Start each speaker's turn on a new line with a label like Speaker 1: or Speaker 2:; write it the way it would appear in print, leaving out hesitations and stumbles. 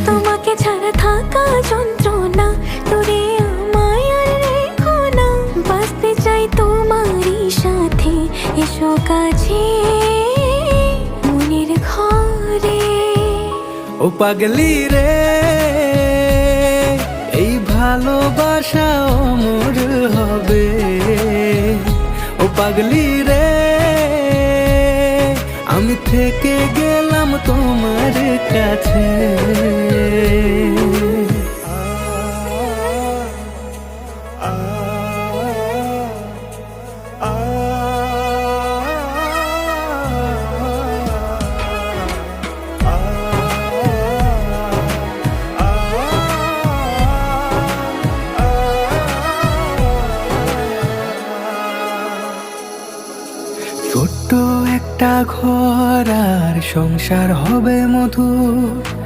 Speaker 1: তোমাকে ছাড়া থাকা যন্ত্রণা, দূরে আমায় আর রেখো না। বাঁচতে চাই তোমারই সাথে, এসো কাছে মনের ঘরে।
Speaker 2: ও পাগলি রে, এই ভালোবাসা অমর হবে। ও পাগলি রে, আমি থেকে গেলাম তোমার কাছে। ছোট্ট একটা ঘর আর সংসার হবে মধুর।